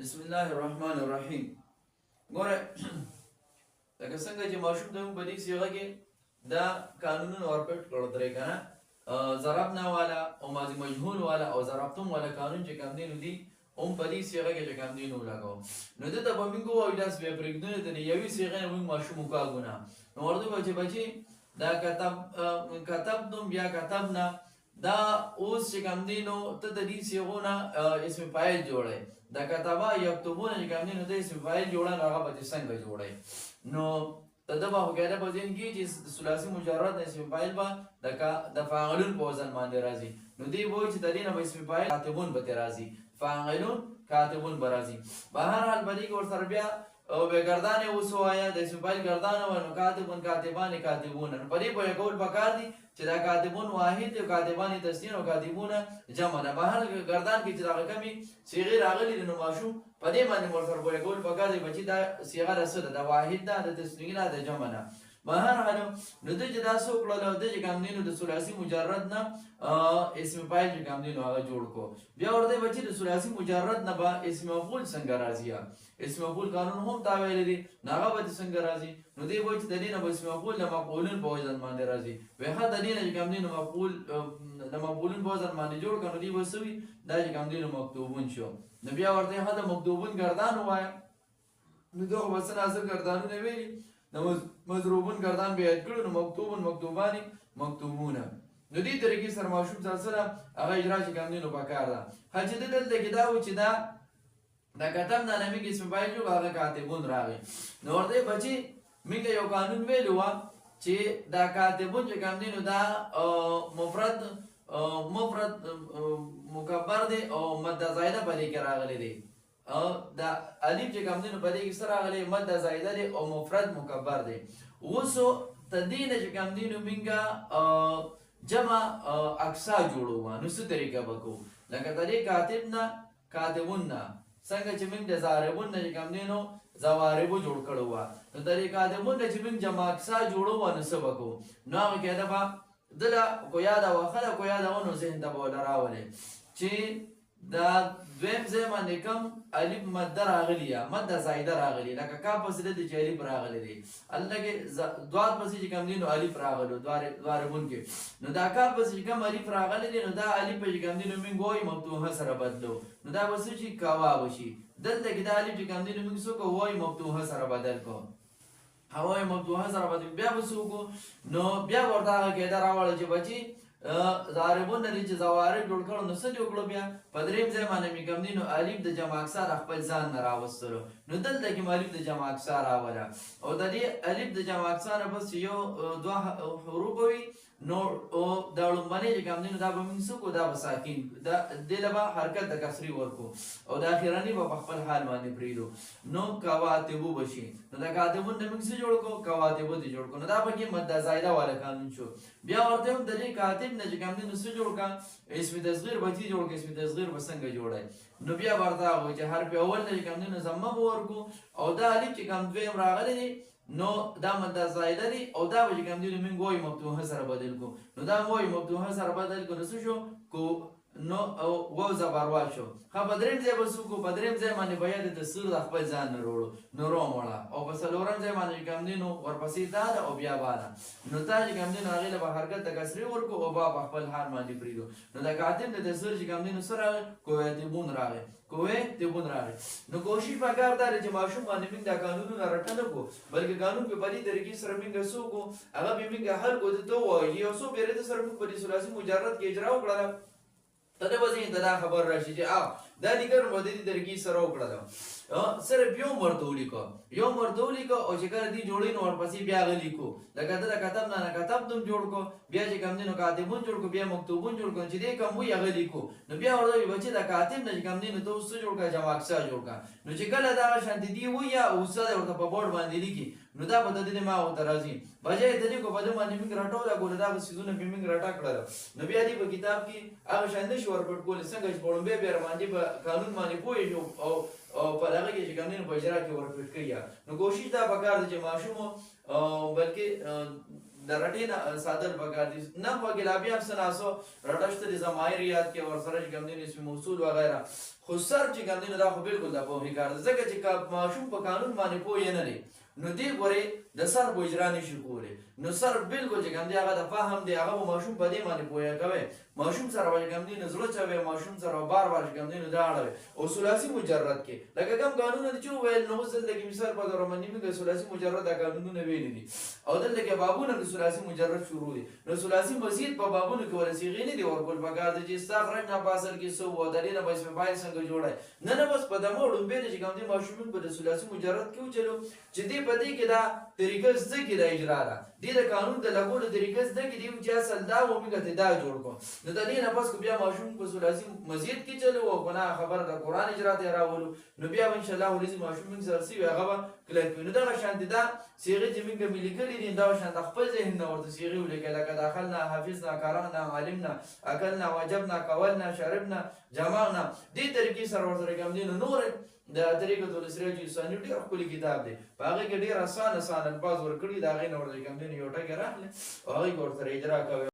بسم الله الرحمن الرحیم. ګوره لکه څنګه چې ماشوم ته موږ په دې صیغه کې دا قانونونه ورپېټ کړو درې که نه ضربنا والا او ماضي مجهول والا او ضربتم والا قانون چې کوم دی نو دي هم په دې صیغه کې چې کوم دی نو ولګوو نو دلته به موږ ووایو داسې بیا پرېږدو نه د یوې صیغې نه موږ ماشوم وکاږو نه نو ورته ووایو چې بچي دا کتبتم بیا کتبنا دا اوس چې کوم دی نو ته د دې صیغو نه اسم فاعل جوړی دا کتابه یکتبونه چې کوم دی نو د اسم فاعل جوړه نو هغه به دې څنګه جوړی نو ته به خو قاعده په ذهن کې چې ثلاثي مجرد اسم فاعل به د فاعلون په وزن باندې راځي نو دې به وایي چې د دې نه به اسم فاعل کاتبون به ترې راځي فاعلون کاتبون به راځي به هر حال به دې کې ورسره بیا او به گردان اوس وایه د اسم فاعل گردان وایه نو کاتبون کاتبان کاتبون نو په دې پوهه کول پکار دي چې دا کاتبون واحد او کاتبان تسنیه او کاتبون جمع ده. بهر گردان کې چې راغلي کمی صيغه راغلي نو ماشوم په دې باندې ورسره پوهه کول پکار دي چې دا صيغه رسده ده واحد ده د تسنیه نه ده جمع ده. بهر حال نو د چې دا څو کړل د چې کوم دینو د ثلاثي مجرد نه اسم فاعل چې کوم دینو هغه جوړ کو بیا ورته بچي د ثلاثي مجرد نه به اسم مفعول څنګه راځي اسم مفعول قانون هم تا ویل دي هغه به څنګه راځي نو دی وایي چې د دې نه به اسم مفعول له مفعولن په وزن باندې راځي وه د دې نه چې کوم دینو مفعول د مفعولن په وزن باندې جوړ کړو دی وسوي دا چې کوم دینو مکتوبون شو نو بیا ورته هدا مکتوبون گردان وایي نو دغه وسن اصل گردانونه ویلي د مضروبون گردان بیاد کړو نو مکتوبون مکتوبانی مکتوبون نو دې طریقې سره ماشوم سره هغه اجرا چې کوم دینو پکار ده حاجی دلته کې دا و چې دا کتم نه نمی اسم فاعل جو هغه کاتبون راغی نو ورته بچي موږ یو قانون ویلو چې دا کاتبون چې کوم دینو دا مفرد مکبر دی او مد زائده په دې کې راغلي دی دا الف چې کوم دینو په دې کې سره راغلي مد زائده دی او مفرد مکبر دی وسو تدین چې کوم دینو منګه جمع اقصا جوړو نو څه طریقه وکړو لکه دې کاتبنا کاتبون څنګه چې موږ د زاربون نه کوم دینو زواربو جوړ کړو نو دې کاتبون چې موږ جمع اقصا جوړو نو څه وکړو نو هغه کې دا دله کو یاد واخله کو یاد ونه ذهن ته به راولې چې دا دویم ځای باندې کوم الف مد راغلی یا مد زائده راغلی لکه کا پسې د چې الف راغلی دی الله کې دوار پسې چې کوم دی نو الف راغلو دواربون کې نو دا کا پسې کوم الف راغلی دی نو دا الف په کوم دی نو موږ وایو مفتوحه سره بدلو نو دا وسو چې کاوا وشي دلته کې دا الف کوم دی نو موږ څه کو وایو مفتوحه سره بدل کو هوای مفتوحه سره بدل بیا وسو کو نو بیا ورته کې دا راول چې بچي ضاربون لري چې زوارب جوړ کړو نو څه جوړ کړو بیا په دریم ځای باندې می کوم دي نو الف د جمع اکثر خپل ځان نه راوستلو نو دلته کې الف د جمع اکثر راولا او د دې الف د جمع اکثر بس یو دوه حروف وي نو دا لومبنه چې کوم دي نو دا به موږ څه کو دا ساکن دا د لبا حرکت د کسری ورکو او د اخیرانی په خپل حال باندې پریدو نو کواتبو بشي نو دا کاتبون د موږ څه جوړ کو کواتبو دي جوړ کو نو دا پکې مد زائده والا قانون شو بیا ورته هم د دې کاتب نه چې کوم دي نو څه جوړ کا اسم تصغیر بچي جوړ کا اسم تصغیر وسنګ جوړای نو بیا ورته و چې حرف اول نه کوم دي نو زمه ورکو او دا الف چې کوم دویم راغلی نو دا مد زائده دی او دا به کوم دي موږ وایو مفتوحه سره بدل کو نو دا وایو مفتوحه سره بدل کو نو څه شو کو نو او و زبروا شو خو بدریم ځای وسو کو بدریم ځای باندې بیا د تسر د خپل ځان نه وروړو نو رومړه او په سلورم ځای باندې کوم دي نو ورپسې دا او بیا بالا نو تا چې کوم دي نو هغه له حرکت د کسری ورکو او په خپل حال باندې پریدو نو دا کاتب د تسر چې کوم دي نو سره کوه تبون راغی نو کوشش وکړه دا چې ماشوم باندې موږ دا قانونونه راټنه کو بلکې قانون په بری طریقې سره موږ سو کو هغه به موږ حل کو ته وایي یو څو پیره سره موږ په ثلاثي مجرد کې اجرا وکړه تده وځي دا خبر راشي چې دا دیګر مو د دې طریقې سره وکړه سره یو مرته ولیکو او چې کله دی جوړین او ورپسې بیا غلی کو لکه دا کتاب نه کتاب دم جوړ کو بیا چې کوم دینو کاتبون جوړ کو بیا مکتوبون جوړ کو چې دې کوم وی غلی کو نو بیا ورته بچي دا کاتب نه کوم دینو ته اوس جوړ کا جواب اکثر جوړ کا نو چې کله دا شانتی دی وی یا اوسه ورته په بورډ باندې لیکي نو دا په دې ما او ترازی بجای دې کو په دې باندې موږ راټوله ګول دا سيزونه به موږ راټا کړل نو بیا دې په کتاب کې هغه شاندې شو ورپټ کول څنګه چې پړم به باندې په قانون باندې پوي او په هغه کې چې کوم په اجرا کې ورپټ کړیا نو کوشش دا وکړه چې ماشوم بلکې د رټې نه ساتل پکار دي. نحو کې لا بیا هم څه ناسو رټه شته د ضمایر یاد کې ورسره چې کوم دي اسم موصول وغیره. خو سر چې کوم دي دا خو بالکل د پوهې کار دی، ځکه چې ماشوم په قانون باندې پوه یې نه دی نو دی ګورې د سر به اجرا نشي کولی. نو سر بالکل چې کوم دی هغه د فهم دی، هغه به ماشوم په دې باندې پوهه کوي، ماشوم سره به چې کوم دی نو زړه چوي، ماشوم سره بار بار چې کوم دی نو دا اړوي. او ثلاثي مجرد کې لکه کوم قانونونه چې وویل نو اوس دلته کې مثال په توګه باندې موږ ثلاثي مجرد دا قانونونه ویلي دي، او دلته کې بابونه د ثلاثي مجرد شروع دي. نو ثلاثي مزید په بابونو کې ورسیږي نه دي ورکول پکار دي چې استخراج نه پاسل کې سو و د دې نه به اسم فاعل څنګه جوړای نه بس په دمو ډومبه چې کوم دی ماشوم په د ثلاثي مجرد کې وچلو چې دې په دې کې دا طریقه زده کې د اجرا ده، دې د قانون د لګولو طریقه زده کې دی چې اصل دا و موږ ته دا جوړ کو. نو د دې نه پس کو بیا ماشوم په ثلاثي مزید کې چلو او بنا خبر د قران اجرا ته راولو نو بیا ان شاء الله ولې ماشوم موږ سره سی هغه به کلک نو دا شان دا صيغه چې موږ ملي کړی دي دا شان د خپل ذهن نه ورته صيغه ولیکل لکه داخلنا حافظنا قرانا علمنا اكلنا وجبنا قولنا شربنا جمعنا. دې طریقې سره ورته کوم دي نور د طریقه د اسراج انساني ډیر خپل کتاب دی، په هغه کې ډیر آسان الفاظ ورکړي دا غي نور کوم دي یو ټکی راغله او هغه ورته اجرا کوي.